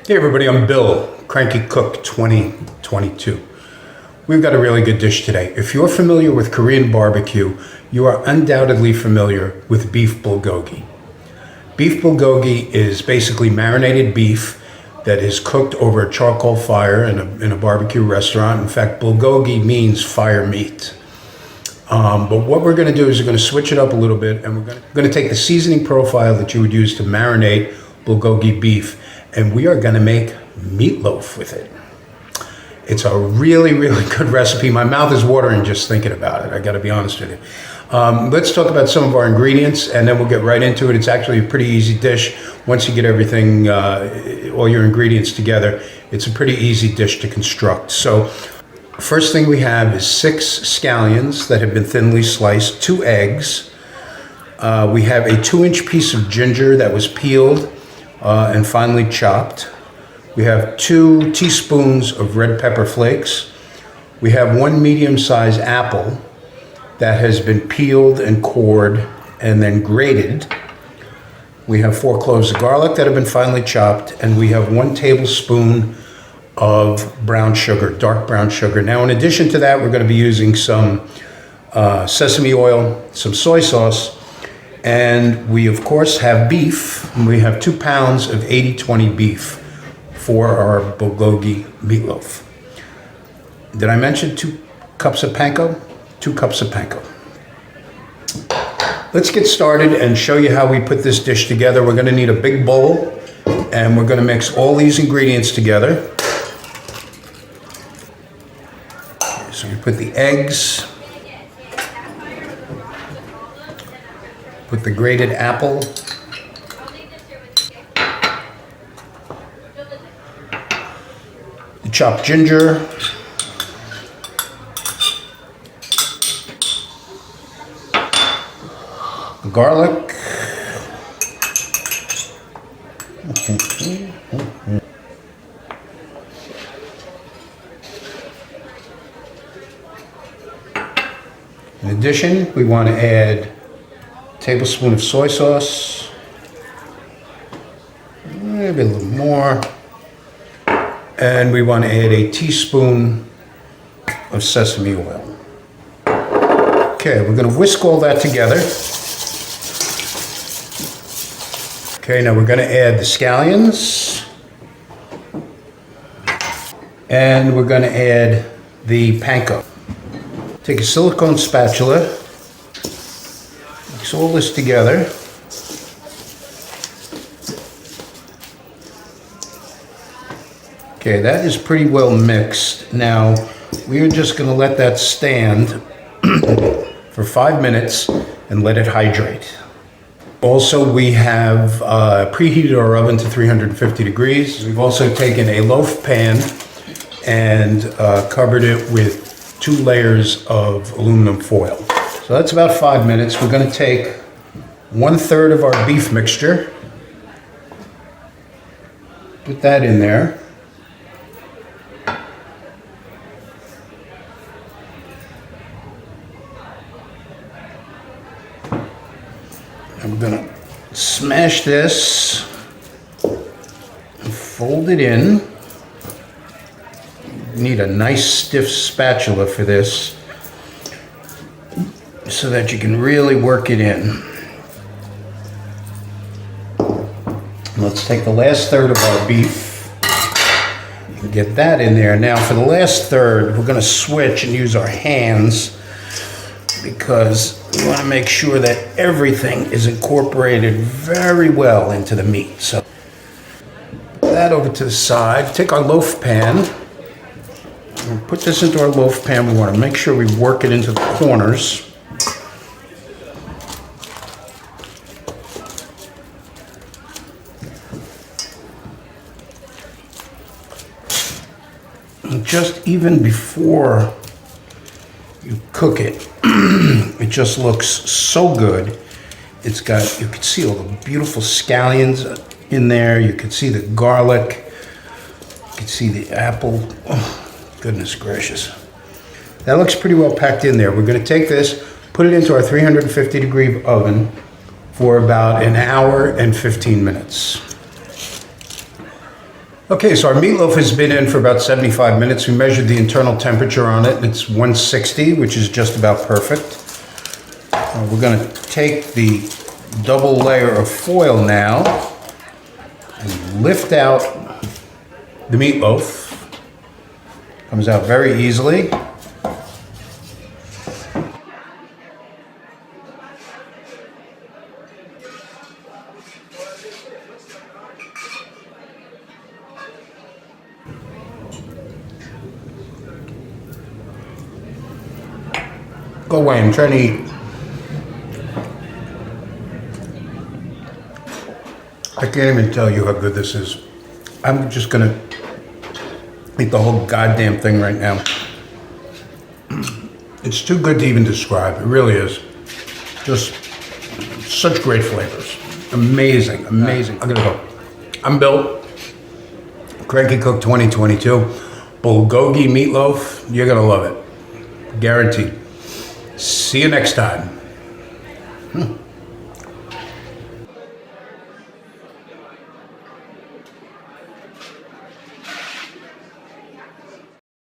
Hey everybody, I'm Bill, Cranky Cook 2022. We've got a really good dish today. If you're familiar with Korean barbecue, you are undoubtedly familiar with beef bulgogi. Beef bulgogi is basically marinated beef that is cooked over a charcoal fire in a barbecue restaurant. In fact, bulgogi means fire meat. But what we're going to do is we're going to switch it up a little bit, and we're going to take the seasoning profile that you would use to marinate bulgogi beef, and we are going to make meatloaf with it. It's a really, really good recipe. My mouth is watering just thinking about it. I got to be honest with you. Let's talk about some of our ingredients, and then we'll get right into it. It's actually a pretty easy dish. Once you get everything, all your ingredients together, it's a pretty easy dish to construct. So first thing we have is 6 scallions that have been thinly sliced, 2 eggs. We have a 2-inch piece of ginger that was peeled and finely chopped. We have 2 teaspoons of red pepper flakes. We have 1 medium-sized apple that has been peeled and cored and then grated. We have 4 cloves of garlic that have been finely chopped, and we have 1 tablespoon of brown sugar, dark brown sugar. Now, in addition to that, we're going to be using some sesame oil, some soy sauce, and we, of course, have beef. We have 2 pounds of 80-20 beef for our bulgogi meatloaf. Did I mention 2 cups of panko? 2 cups of panko. Let's get started and show you how we put this dish together. We're going to need a big bowl, and we're going to mix all these ingredients together. So we put the eggs, put the grated apple, the chopped ginger, the garlic, in addition, we want to add a tablespoon of soy sauce, maybe a little more, and we want to add a teaspoon of sesame oil. Okay, we're going to whisk all that together. Okay, now we're going to add the scallions, and we're going to add the panko. Take a silicone spatula, mix all this together. Okay, that is pretty well mixed. Now, we are just going to let that stand for 5 minutes and let it hydrate. Also, we have preheated our oven to 350 degrees. We've also taken a loaf pan and covered it with 2 layers of aluminum foil. So that's about 5 minutes. We're going to take 1/3 of our beef mixture, put that in there. And we're going to smash this and fold it in. You need a nice stiff spatula for this so that you can really work it in. Let's take the last third of our beef and get that in there. Now for the last third, we're going to switch and use our hands because we want to make sure that everything is incorporated very well into the meat. So put that over to the side. Take our loaf pan. We'll put this into our loaf pan. We want to make sure we work it into the corners. And just even before you cook it, it just looks so good. It's got, you can see all the beautiful scallions in there. You can see the garlic. You can see the apple. Oh, goodness gracious. That looks pretty well packed in there. We're going to take this, put it into our 350 degree oven for about 1 hour and 15 minutes. Okay, so our meatloaf has been in for about 75 minutes. We measured the internal temperature on it, and it's 160, which is just about perfect. We're going to take the double layer of foil now and lift out the meatloaf. Comes out very easily. Go away, I'm trying to eat. I can't even tell you how good this is. I'm just gonna eat the whole goddamn thing right now. It's too good to even describe, it really is. Just such great flavors. Amazing, amazing. I'm gonna go. I'm Bill, Cranky Cook 2022. Bulgogi Meatloaf, you're gonna love it. Guaranteed. See you next time.